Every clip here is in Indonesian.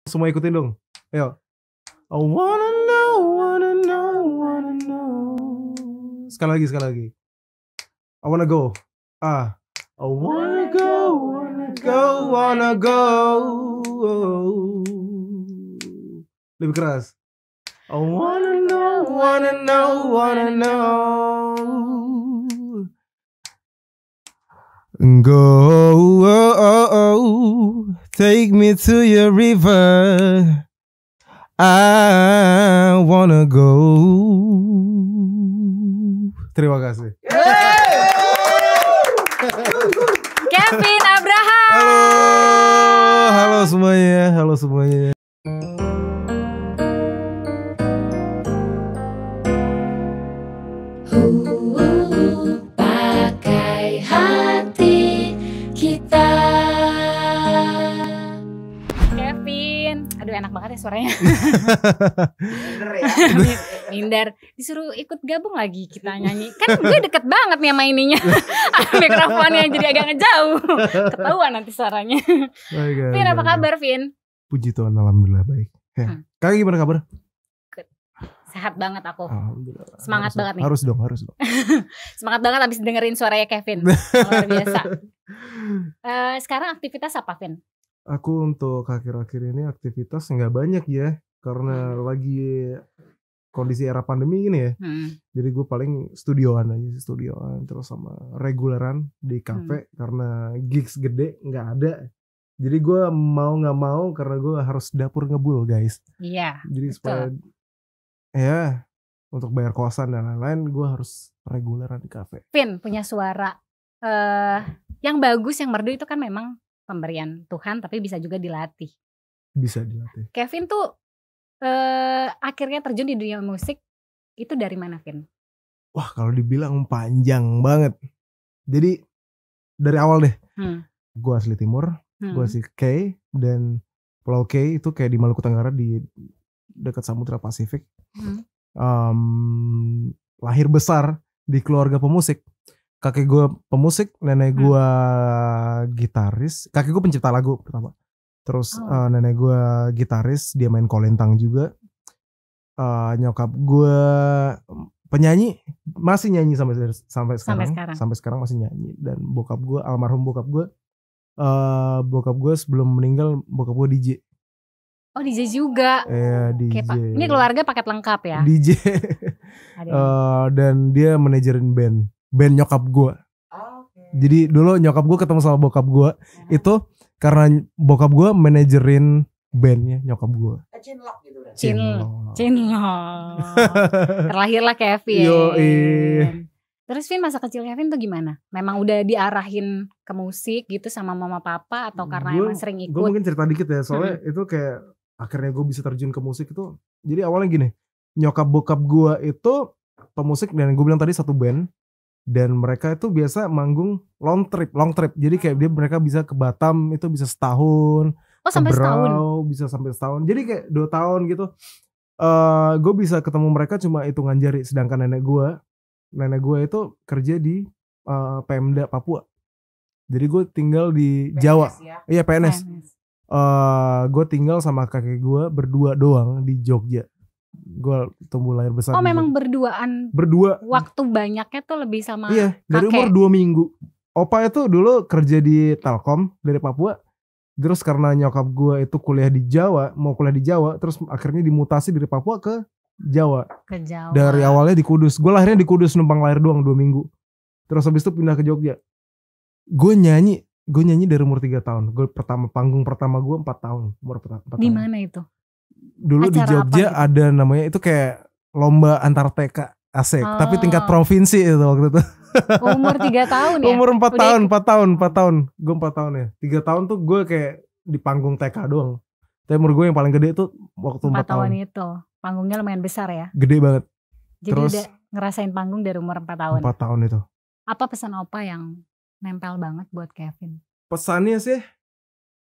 Semua ikutin dong. Ayo. I wanna know, wanna know, wanna know. Sekali lagi. I wanna go. I wanna go, wanna go, wanna go. Lebih keras. I wanna know, wanna know, wanna know. Go, take me to your river. I wanna go. Terima kasih. Kevin Abraham. Halo semuanya. Pakai hati kita. Kevin, aduh enak banget ya suaranya. Bener ya. Minder, disuruh ikut gabung lagi kita nyanyi. Kan gue deket banget nih sama ininya. Mikrofonnya jadi agak ngejauh. Ketahuan nanti suaranya. Vin, apa kabar Vin? Puji Tuhan, alhamdulillah baik. Kakak gimana kabar? Sehat banget aku. Alhamdulillah. Semangat banget nih. Harus dong. Semangat banget abis dengerin suaranya Kevin. Luar biasa. Sekarang aktivitas apa Vin? Aku untuk akhir-akhir ini aktivitas nggak banyak ya, karena lagi kondisi era pandemi gini ya. Jadi gue paling studioan terus sama reguleran di kafe karena gigs gede nggak ada. Jadi gue mau nggak mau karena gue harus dapur ngebul guys. Iya. Jadi betul. supaya ya untuk bayar kosan dan lain-lain gue harus reguleran di kafe. Vin punya suara yang bagus, yang merdu itu kan memang pemberian Tuhan, tapi bisa juga dilatih. Bisa dilatih. Kevin tuh akhirnya terjun di dunia musik itu dari mana Vin? Wah kalau dibilang panjang banget. Jadi dari awal deh. Gue asli Timur, gue asli K, dan Pulau K itu kayak di Maluku Tenggara di dekat Samudra Pasifik. Lahir besar di keluarga pemusik. Kakek gue pemusik, nenek gue gitaris. Kakek gue pencipta lagu pertama. Terus nenek gue gitaris, dia main kolintang juga. Nyokap gue penyanyi, masih nyanyi sampai sekarang masih nyanyi. Dan bokap gue, almarhum bokap gue sebelum meninggal bokap gue DJ. Oh DJ juga. DJ. Ini keluarga paket lengkap ya. DJ. Dan dia manajerin band nyokap gue. Jadi dulu nyokap gue ketemu sama bokap gue itu karena bokap gue manajerin bandnya nyokap gue. Cinlok gitu kan. Cinlok. Terlahirlah Kevin. Terus Vin masa kecil Kevin tuh gimana? Memang udah diarahin ke musik gitu sama mama papa atau karena emang sering ikut? Gue mungkin cerita dikit ya, soalnya itu kayak akhirnya gue bisa terjun ke musik itu. Jadi awalnya gini, nyokap bokap gue itu pemusik dan gue bilang tadi satu band. Dan mereka itu biasa manggung long trip. Jadi kayak mereka bisa ke Batam itu bisa setahun. Oh sampai setahun? Bisa sampai setahun. Jadi kayak 2 tahun gitu. Gue bisa ketemu mereka cuma hitungan jari. Sedangkan nenek gue itu kerja di Pemda Papua. Jadi gue tinggal di PNS Jawa. Ya? Iya PNS. Gue tinggal sama kakek gue berdua doang di Jogja. Gue tumbuh lahir besar. Oh memang berduaan. Berdua. Waktu banyaknya tuh lebih sama iya, dari kakek. umur 2 minggu. Opa itu dulu kerja di Telkom dari Papua. Terus karena nyokap gue itu mau kuliah di Jawa, terus akhirnya dimutasi dari Papua ke Jawa. Dari awalnya di Kudus. Gue lahirnya di Kudus, numpang lahir doang 2 minggu. Terus habis itu pindah ke Jogja. Gue nyanyi dari umur 3 tahun. Panggung pertama gue 4 tahun. Umur 4 tahun. Di mana itu? Dulu acara di Jogja gitu? Ada namanya itu kayak lomba antar TK asik, tapi tingkat provinsi itu waktu itu. Umur 3 tahun ya? Umur 4 tahun. Gue 4 tahun ya. 3 tahun tuh gue kayak di panggung TK doang. Tapi umur gue yang paling gede tuh waktu 4 tahun itu. Panggungnya lumayan besar ya? Gede banget. Jadi terus, udah ngerasain panggung dari umur 4 tahun? 4 tahun itu. Apa pesan opa yang nempel banget buat Kevin? Pesannya sih,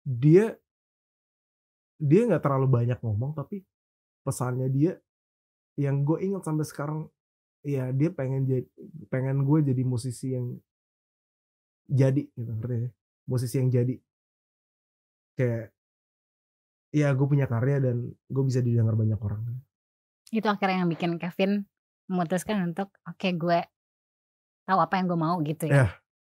dia gak terlalu banyak ngomong, tapi pesannya dia yang gue ingat sampai sekarang, ya dia pengen gue jadi musisi yang jadi gitu, ngerti ya? Musisi yang jadi kayak ya gue punya karya dan gue bisa didengar banyak orang. Itu akhirnya yang bikin Kevin memutuskan untuk oke, gue tahu apa yang gue mau gitu ya.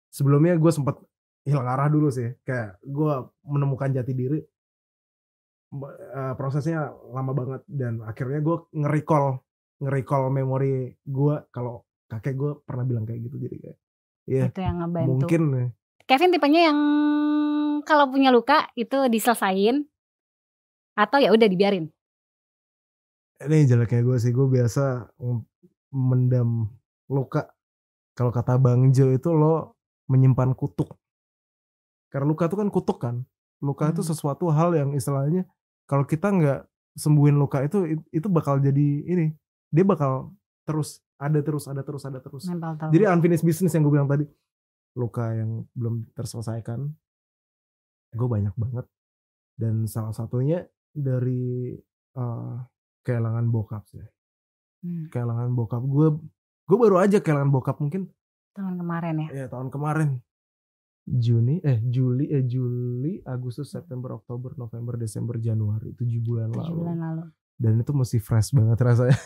Sebelumnya gue sempat hilang arah dulu sih, kayak gue menemukan jati diri. Prosesnya lama banget dan akhirnya gue nge-recall memori gue kalau kakek gue pernah bilang kayak gitu, jadi kayak itu yang ngebantu. Mungkin Kevin tipenya yang kalau punya luka itu diselesain atau ya udah dibiarin. Ini jeleknya gue sih, gue biasa mendam luka. Kalau kata Bang Jo itu lo menyimpan kutuk. Karena luka itu kan kutuk kan. Luka itu sesuatu hal yang istilahnya kalau kita nggak sembuhin luka itu bakal jadi ini. Dia bakal terus ada terus. Jadi unfinished business yang gue bilang tadi. Luka yang belum terselesaikan. Gue banyak banget. Dan salah satunya dari kehilangan bokap sih. Kehilangan bokap gue baru aja kehilangan bokap mungkin tahun kemarin ya. Iya, tahun kemarin. Juli, Agustus, September, Oktober, November, Desember, Januari, 7 bulan lalu. Dan itu masih fresh banget rasanya.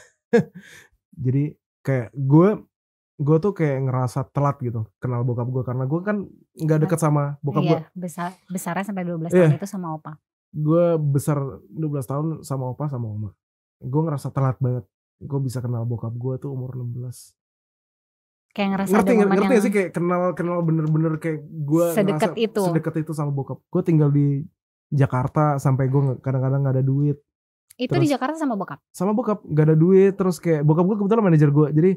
Jadi kayak gue tuh kayak ngerasa telat gitu kenal bokap gue, karena gue kan nggak deket sama bokap gue. Besarnya sampai 12 tahun itu sama opa. Gue besar 12 tahun sama opa sama oma. Gue ngerasa telat banget. Gue bisa kenal bokap gue tuh umur 16. Kayak ngerasa ngerti sih, kayak kenal bener-bener kayak gue sedekat itu sama bokap. Gue tinggal di Jakarta sampai gue kadang-kadang nggak ada duit. Itu terus, di Jakarta sama bokap? Sama bokap, nggak ada duit. Terus kayak bokap gue kebetulan manajer gue, jadi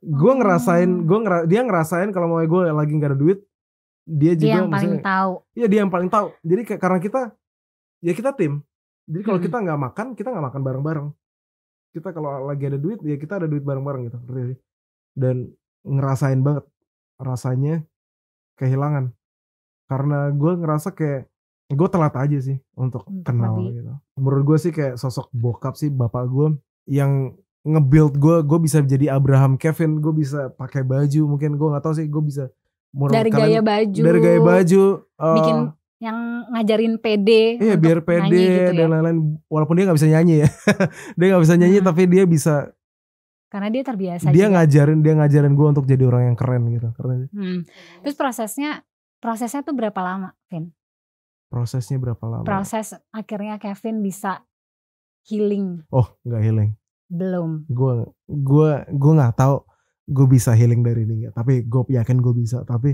gue ngerasain, dia ngerasain kalau mau gue lagi nggak ada duit, dia juga yang paling tahu. Iya, dia yang paling tahu. Jadi kayak karena kita tim. Jadi kalau kita nggak makan bareng-bareng. Kita kalau lagi ada duit ya kita ada duit bareng-bareng gitu. Dan ngerasain banget rasanya kehilangan, karena gue ngerasa kayak gue telat aja sih untuk kenal gitu. Menurut gue sih kayak sosok bokap sih, bapak gue yang nge-build gue bisa jadi Abraham Kevin, gue bisa pakai baju, mungkin gue nggak tahu sih, gue bisa dari gaya baju bikin yang ngajarin pede, biar pede gitu dan lain-lain. Walaupun dia nggak bisa nyanyi ya, dia nggak bisa nyanyi tapi dia bisa. Karena dia terbiasa. Dia ngajarin gue untuk jadi orang yang keren gitu. Terus prosesnya tuh berapa lama, Vin? Prosesnya berapa lama? Proses akhirnya Kevin bisa healing. Oh, nggak healing. Belum. Gue nggak tahu gue bisa healing dari ini nggak. Tapi gue yakin gue bisa. Tapi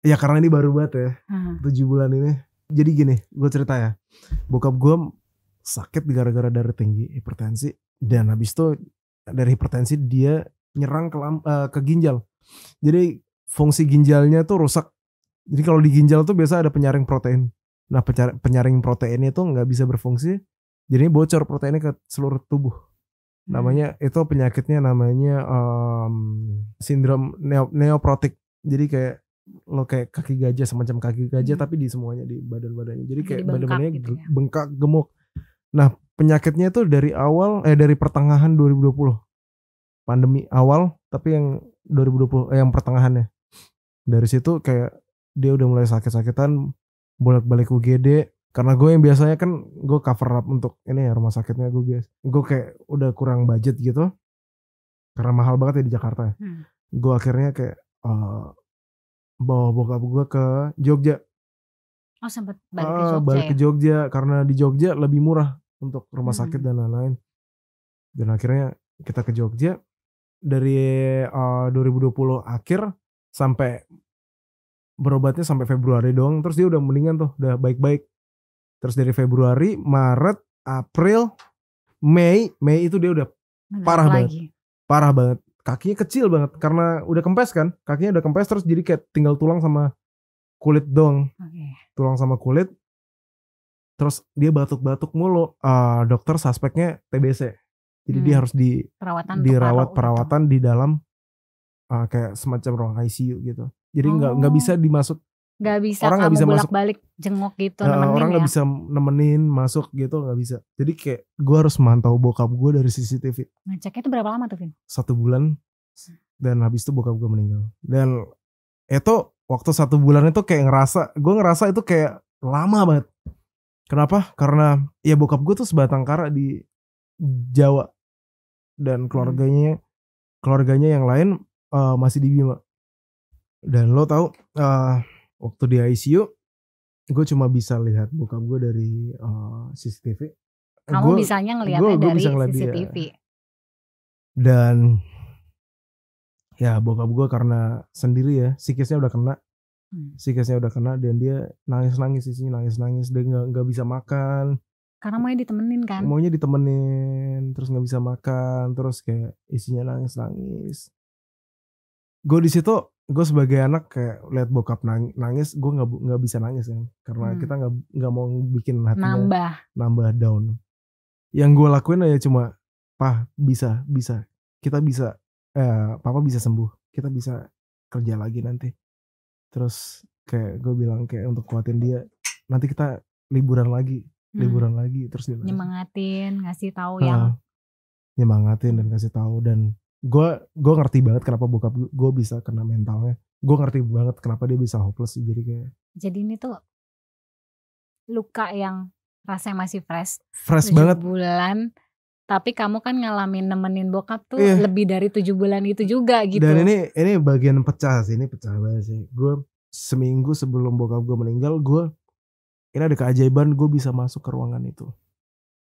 ya karena ini baru banget ya, 7 bulan ini. Jadi gini, gue cerita ya. Bokap gue sakit gara-gara darah tinggi, hipertensi, dan habis itu dari hipertensi dia nyerang ke ginjal. Jadi fungsi ginjalnya tuh rusak. Jadi kalau di ginjal tuh biasa ada penyaring protein. Nah, penyaring proteinnya tuh nggak bisa berfungsi. Jadi bocor proteinnya ke seluruh tubuh. Namanya itu penyakitnya namanya sindrom neoprotik. Jadi kayak lo kayak kaki gajah, semacam kaki gajah tapi di semuanya, di badan-badannya. Jadi kayak badan-badannya gitu ya? Bengkak, gemuk. Nah, penyakitnya tuh dari pertengahan 2020. Pandemi awal, tapi yang 2020 yang pertengahannya. Dari situ kayak dia udah mulai sakit-sakitan, bolak-balik UGD. Karena gue yang biasanya kan gue cover up untuk ini ya, rumah sakitnya gue kayak udah kurang budget gitu. Karena mahal banget ya di Jakarta ya. Gue akhirnya kayak bawa bokap gue ke Jogja. Oh, sempat balik ke Jogja. Balik ke Jogja karena di Jogja lebih murah untuk rumah sakit dan lain-lain. Dan akhirnya kita ke Jogja dari 2020 akhir sampai berobatnya sampai Februari doang. Terus dia udah mendingan tuh, udah baik-baik. Terus dari Februari, Maret, April, Mei itu dia udah parah banget. Kakinya kecil banget karena udah kempes kan. Kakinya udah kempes terus jadi kayak tinggal tulang sama kulit doang. Tulang sama kulit. Terus dia batuk-batuk mulu. Dokter suspeknya TBC. Jadi dia harus dirawat perawatan di dalam kayak semacam ruang ICU gitu. Jadi nggak bisa dimasuk. Nggak bisa orang nggak bisa bolak-balik jenguk gitu, nemenin orang nggak bisa nemenin masuk gitu, nggak bisa. Jadi kayak gue harus mantau bokap gue dari CCTV. Ngeceknya itu berapa lama tuh, Vin? 1 bulan. Dan habis itu bokap gue meninggal. Dan itu waktu 1 bulan itu kayak gue ngerasa itu kayak lama banget. Kenapa? Karena ya bokap gue tuh sebatang kara di Jawa dan keluarganya yang lain masih di Bima. Dan lo tahu waktu di ICU gue cuma bisa lihat bokap gue dari CCTV. Kamu bisanya ngelihatnya dari CCTV. Dia. Dan ya bokap gue karena sendiri ya, psikisnya udah kena dan dia nangis isinya nangis dia nggak bisa makan. Karena maunya ditemenin kan? Maunya ditemenin, terus nggak bisa makan, terus kayak isinya nangis. Gue di situ, gue sebagai anak kayak lihat bokap nangis, gue nggak bisa nangis kan, karena kita nggak mau bikin hatinya nambah down. Yang gue lakuin aja cuma, bisa, kita bisa, papa bisa sembuh, kita bisa kerja lagi nanti. Terus kayak gue bilang kayak untuk kuatin dia, nanti kita liburan lagi terus dia nyemangatin, ngasih tahu yang nyemangatin dan kasih tahu. Dan gue ngerti banget kenapa bokap gue bisa kena mentalnya. Gue ngerti banget kenapa dia bisa hopeless sih. Jadi ini tuh luka yang rasanya masih fresh 7 banget bulan, tapi kamu kan ngalamin nemenin bokap tuh lebih dari 7 bulan itu juga gitu. Dan ini bagian pecah banget sih. Gue seminggu sebelum bokap gue meninggal, ini ada keajaiban gue bisa masuk ke ruangan itu.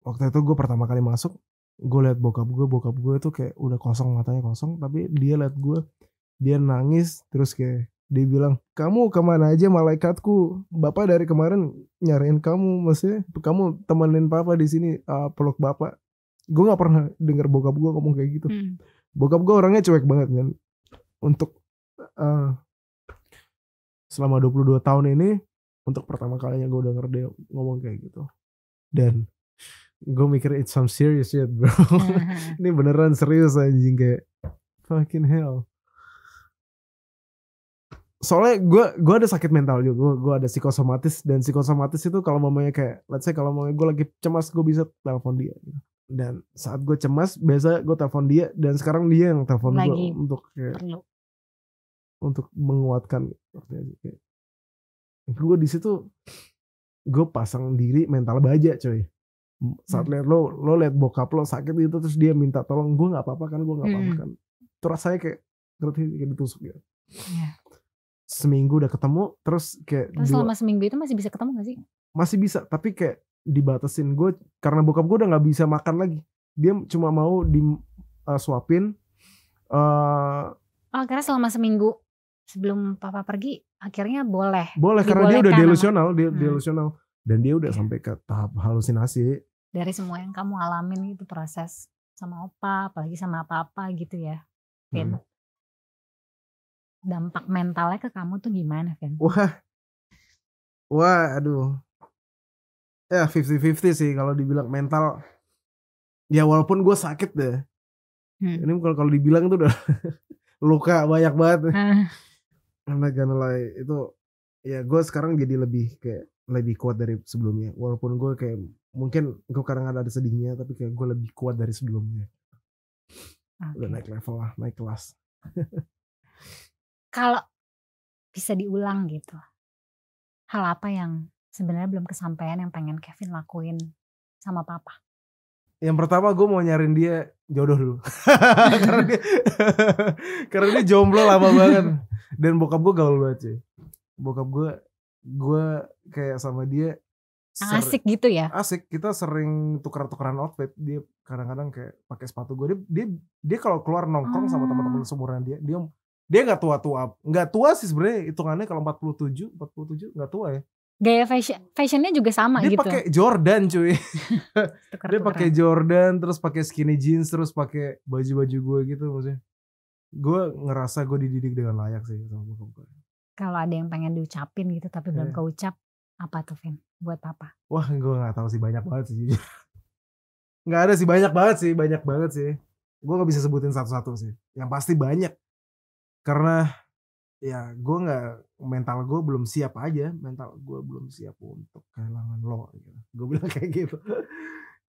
Waktu itu gue pertama kali masuk, gue liat bokap gue tuh kayak udah matanya kosong, tapi dia liat gue, dia nangis, terus kayak dia bilang, kamu kemana aja malaikatku, bapak dari kemarin nyariin kamu, maksudnya kamu temenin papa di sini, peluk bapak. Gue nggak pernah denger bokap gue ngomong kayak gitu. Bokap gue orangnya cuek banget kan. Untuk selama 22 tahun ini, untuk pertama kalinya gue denger dia ngomong kayak gitu. Dan gue mikir it's some serious shit bro. Ini beneran serius anjing, kayak fucking hell. Soalnya gue ada sakit mental juga, gue ada psikosomatis. Dan psikosomatis itu kalau mamanya kayak, let's say kalau mamanya gue lagi cemas, gue bisa telepon dia. Dan saat gue cemas, biasa gue telepon dia. Dan sekarang dia yang telepon gue untuk kayak untuk menguatkan. Gue di situ gue pasang diri mental baja coy. Saat lihat lo lihat bokap lo sakit gitu, terus dia minta tolong, gue nggak apa-apa kan, terus rasanya kayak ditusuk ya. Seminggu udah ketemu, terus kayak selama seminggu itu masih bisa ketemu gak sih? Masih bisa, tapi kayak dibatasin. Gue karena bokap gue udah nggak bisa makan lagi, dia cuma mau disuapin. Karena selama seminggu sebelum papa pergi akhirnya boleh karena dia udah delusional dan dia udah sampai ke tahap halusinasi. Dari semua yang kamu alamin itu proses sama opa, apalagi sama papa gitu ya, Vin. Dampak mentalnya ke kamu tuh gimana, Vin? Wah, aduh. Ya 50-50 sih kalau dibilang mental. Ya walaupun gue sakit deh. Ini kalau dibilang tuh udah luka banyak banget. Itu ya gue sekarang jadi lebih kuat dari sebelumnya. Walaupun gue kayak mungkin gue kadang ada sedihnya, tapi kayak gue lebih kuat dari sebelumnya. Udah naik level lah, naik kelas. Kalau bisa diulang gitu, hal apa yang sebenarnya belum kesampaian yang pengen Kevin lakuin sama papa? Yang pertama gue mau nyariin dia jodoh dulu. karena dia jomblo lama banget. Dan bokap gue gaul banget sih. Bokap gue kayak sama dia asik gitu ya. Asik, kita sering tukeran outfit. Dia kadang-kadang kayak pakai sepatu gue. Dia kalau keluar nongkrong sama teman-teman seumuran dia nggak tua sih sebenarnya, hitungannya kalau 47 nggak tua ya. Gaya fashionnya juga sama dia gitu. Dia pakai Jordan cuy. Dia pakai Jordan, terus pakai skinny jeans, terus pakai baju-baju gue gitu. Maksudnya gue ngerasa gue dididik dengan layak sih sama bokap gue. Kalau ada yang pengen diucapin gitu tapi belum keucap, apa tuh Vin buat papa? Wah gue nggak tahu sih, banyak banget sih. Nggak ada sih, banyak banget sih. Gue nggak bisa sebutin satu-satu sih. Yang pasti banyak. Karena ya mental gue belum siap aja. Mental gue belum siap untuk kehilangan lo gitu. Gue bilang kayak gitu.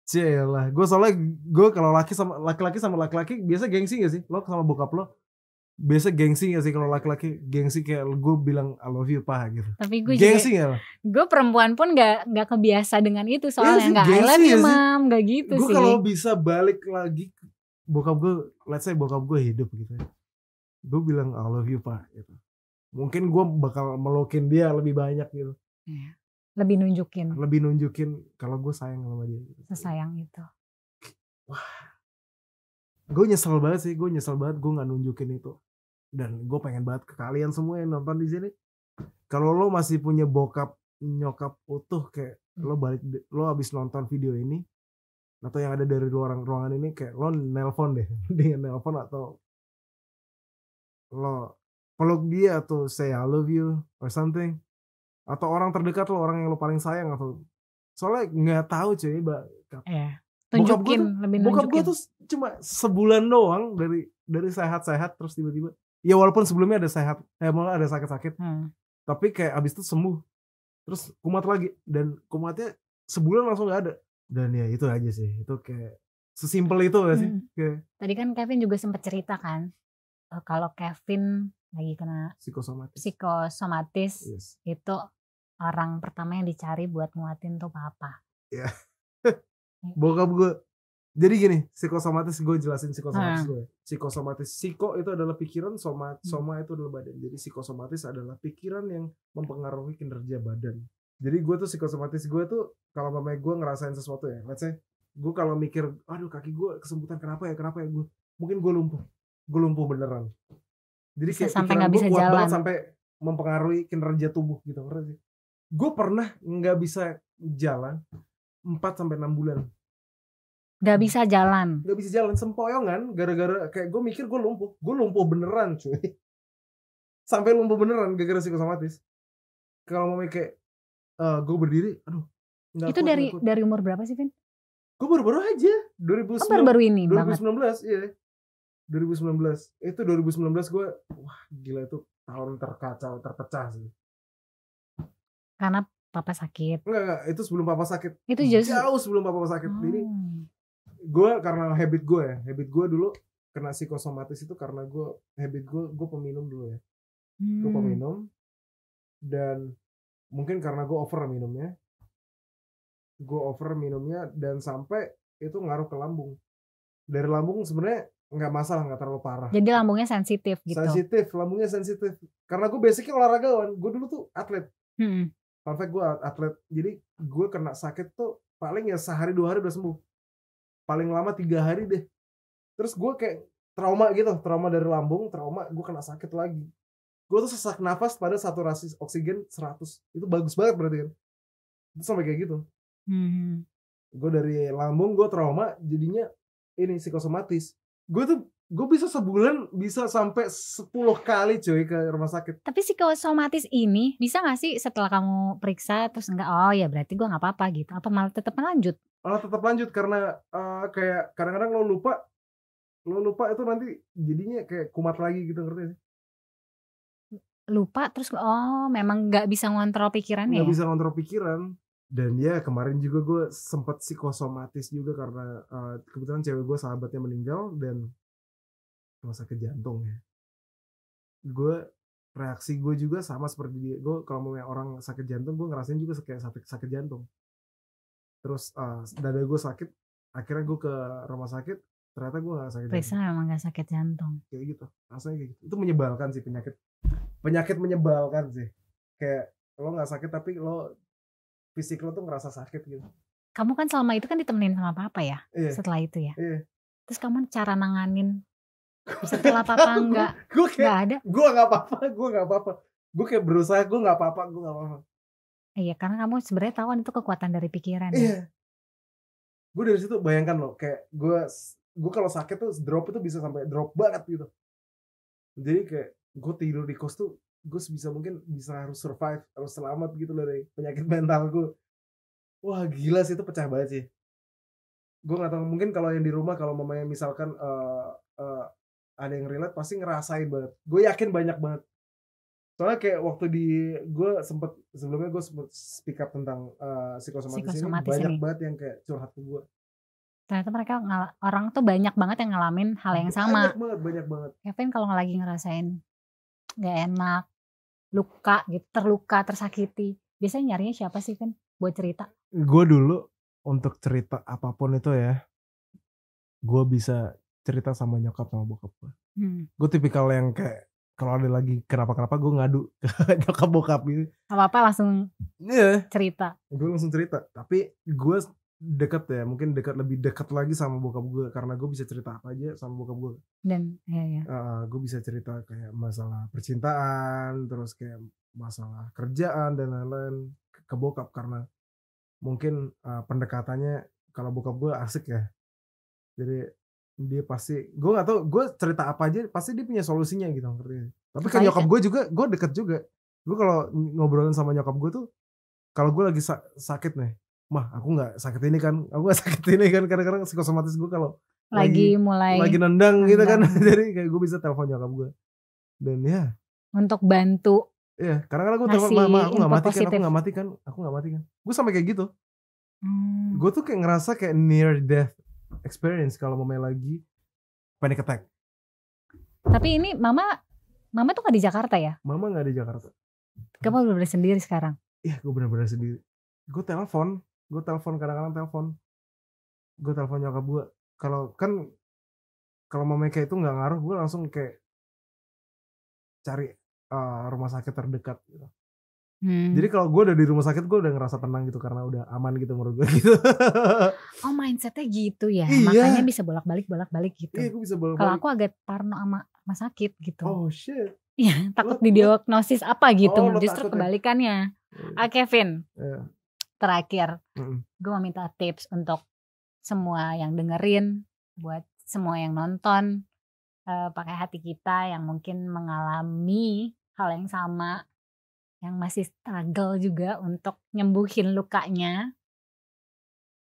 Cielah, gue soalnya gue kalau laki-laki sama laki-laki biasa gengsi gak sih? Lo sama bokap lo biasa gengsi gak sih kalau laki-laki, gengsi kayak gue bilang I love you pa gitu. Tapi gue gengsi juga, gue perempuan pun gak kebiasa dengan itu soalnya, gak I love you mam, gak gitu gua sih. Gue kalau bisa balik lagi bokap gue, let's say bokap gue hidup gitu ya, gue bilang I love you pa gitu. Mungkin gue bakal melukin dia lebih banyak gitu. Lebih nunjukin kalau gue sayang sama dia gitu. Sesayang itu. Wah, gue nyesel banget gue gak nunjukin itu. Dan gue pengen banget ke kalian semua yang nonton di sini, kalau lo masih punya bokap nyokap utuh kayak lo abis nonton video ini atau yang ada dari ruangan ini, kayak lo nelpon deh dengan nelpon atau lo peluk dia atau say I love you or something, atau orang terdekat lo, orang yang lo paling sayang, atau soalnya nggak tahu cuy tunjukin, bokap gue tuh cuma sebulan doang dari sehat-sehat terus tiba-tiba ya, walaupun sebelumnya ada sehat malah ada sakit-sakit, tapi kayak abis itu sembuh terus kumat lagi, dan kumatnya sebulan langsung nggak ada. Dan ya itu aja sih, itu kayak sesimpel itu gak sih? Kayak tadi kan Kevin juga sempat cerita kan kalau Kevin lagi kena psikosomatis, yes. Itu orang pertama yang dicari buat nguatin tuh papa. Ya. Bokap gue. Jadi gini, psikosomatis, gue jelasin psikosomatis gue. Psikosomatis, psiko itu adalah pikiran, soma itu adalah badan. Jadi psikosomatis adalah pikiran yang mempengaruhi kinerja badan. Jadi gue tuh psikosomatis, gue tuh kalau mamanya gue ngerasain sesuatu ya, let's say gue kalau mikir, aduh kaki gue kesembutan, kenapa ya gue, mungkin gue lumpuh beneran. Jadi kayak pikiran gue kuat banget sampai mempengaruhi kinerja tubuh gitu. Gue pernah nggak bisa jalan 4-6 bulan. Gak bisa jalan sempoyongan gara-gara kayak gue mikir gue lumpuh beneran cuy. Sampai lumpuh beneran gara-gara psikosomatis. Kalau mau kayak gue berdiri, aduh gak itu kuat, dari umur berapa sih Vin? Gue baru-baru aja 2019. Baru-baru ini 2019 banget. Iya 2019 itu 2019 gue, wah gila itu tahun terpecah sih. Karena papa sakit. Enggak, itu sebelum papa sakit. Itu jauh sebelum papa sakit. Jadi gue karena habit gue dulu kena psikosomatis itu karena gue peminum dulu ya. Gue peminum, dan mungkin karena gue over minumnya dan sampai itu ngaruh ke lambung. Dari lambung sebenarnya nggak masalah, nggak terlalu parah. Jadi lambungnya sensitif gitu. Lambungnya sensitif. Karena gue basicnya olahragawan. Gue dulu tuh atlet. Fun fact, gue atlet. Jadi gue kena sakit tuh paling ya sehari 2 hari udah sembuh. Paling lama 3 hari deh. Terus gue kayak trauma dari lambung, gue kena sakit lagi. Gue tuh sesak nafas pada saturasi oksigen 100. Itu bagus banget berarti kan. Itu sampai kayak gitu. Gue dari lambung gue trauma, jadinya ini psikosomatis. Gue bisa sebulan bisa sampai 10 kali cuy ke rumah sakit. Tapi psikosomatis ini bisa gak sih setelah kamu periksa terus enggak, oh ya berarti gue gak apa-apa gitu, apa malah tetap lanjut? Malah tetap lanjut karena kayak kadang-kadang lo lupa itu nanti jadinya kayak kumat lagi gitu, ngerti sih? Lupa terus memang gak bisa ngontrol pikirannya. Gak bisa ngontrol pikiran. Dan ya kemarin juga gue sempat psikosomatis juga karena kebetulan cewek gue sahabatnya meninggal dan rumah sakit jantung ya. Reaksi gue juga sama seperti dia. Gue kalau mau orang sakit jantung, gue ngerasain juga kayak sakit jantung. Terus dada gue sakit, akhirnya gue ke rumah sakit, ternyata gue gak sakit jantung. Periksa memang gak sakit jantung. Kayak gitu, rasanya kayak gitu. Itu menyebalkan sih, penyakit menyebalkan sih. Kayak lo gak sakit tapi fisik lo tuh ngerasa sakit gitu. Kamu kan selama itu kan ditemenin sama papa ya? Iya. Setelah itu ya? Iya. Terus kamu cara nanganin setelah papa nggak ada? Gue gak apa-apa. Gue kayak berusaha, gue gak apa-apa. Iya, karena kamu sebenarnya tahu kan itu kekuatan dari pikiran. Iya. Ya? Gue dari situ bayangkan loh, kayak gue kalau sakit tuh drop itu bisa sampai drop banget gitu. Jadi kayak gue tidur di kos tuh, gue sebisa mungkin harus survive, harus selamat gitu dari penyakit mental gue. Wah gila sih, itu pecah banget sih. Gue gak tahu, mungkin kalau yang di rumah, kalau mamanya misalkan ada yang relate pasti ngerasain banget. Gue yakin banyak banget. Soalnya kayak waktu sebelumnya gue sempet speak up tentang psikosomatis ini, banyak banget yang kayak curhat ke gue. Ternyata mereka orang tuh banyak banget yang ngalamin hal yang sama. Banyak banget. Kevin kalau lagi ngerasain gak enak, luka gitu, terluka, tersakiti, biasanya nyarinya siapa sih kan buat cerita? Gue dulu untuk cerita apapun itu ya, gue bisa cerita sama nyokap sama bokap gue. Gue tipikal yang kayak kalau ada lagi kenapa-kenapa gue ngadu ke nyokap bokap gitu. Apa-apa langsung cerita. Gue langsung cerita. Tapi gue dekat ya, mungkin lebih dekat lagi sama bokap gue karena gue bisa cerita apa aja sama bokap gue. Dan gue bisa cerita kayak masalah percintaan, terus kayak masalah kerjaan dan lain-lain ke bokap karena mungkin pendekatannya kalau bokap gue asik ya. Jadi dia pasti, gue gak tau, gue cerita apa aja pasti dia punya solusinya gitu. Tapi kan nyokap gue juga, gue deket juga. Gue kalau ngobrolin sama nyokap gue tuh, kalau gue lagi sakit nih, mah aku gak sakit ini kan, kadang-kadang psikosomatis gue kalau lagi nendang gitu kan. Jadi kayak gue bisa telepon nyokap gue. Dan ya untuk bantu. Iya, kadang-kadang gue telepon mama, aku gak mati kan. Gue sampai kayak gitu. Gue tuh kayak ngerasa kayak near death experience kalau mama lagi panic attack. Tapi ini mama tuh gak di Jakarta ya? Mama gak di Jakarta. Kamu bener-bener sendiri sekarang? Iya, gue bener-bener sendiri. Gue telepon kadang-kadang telepon. Gue telepon nyokap gue. Kalau mama kayak itu nggak ngaruh, gue langsung kayak cari rumah sakit terdekat gitu. Jadi kalau gue udah di rumah sakit, gue udah ngerasa tenang gitu karena udah aman gitu menurut gue gitu. Oh, mindsetnya gitu ya, makanya bisa bolak-balik gitu. Iya, gue bisa bolak-balik. Kalau aku agak parno sama rumah sakit gitu. Oh shit. Iya, takut didiagnosis apa gitu. Justru kebalikannya. Kevin, terakhir, gue mau minta tips untuk semua yang dengerin, buat semua yang nonton, pakai hati kita yang mungkin mengalami hal yang sama, yang masih struggle juga untuk nyembuhin lukanya.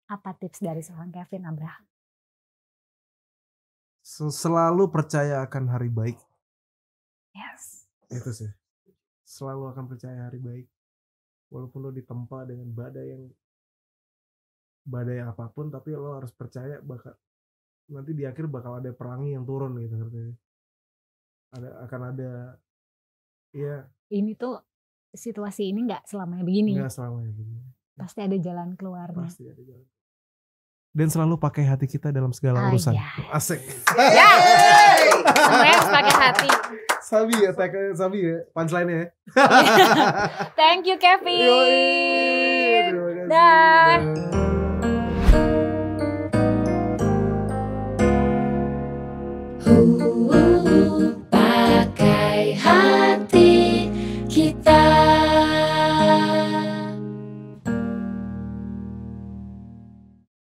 Apa tips dari seorang Kevin Abraham? Selalu percaya akan hari baik. Yes. Itu sih. Selalu akan percaya hari baik. Walaupun lo ditempa dengan badai apapun, tapi lo harus percaya nanti di akhir bakal ada pelangi yang turun gitu. Akan ada ya. Ini tuh situasi ini nggak selamanya begini. Nggak selamanya begini. Pasti ada jalan keluarnya. Pasti ada jalan. Dan selalu pakai hati kita dalam segala urusan. Asik. Ya. Semuanya harus pakai hati. Sabi ya, punchline-nya ya. Thank you Kevin. Terima kasih. Dah.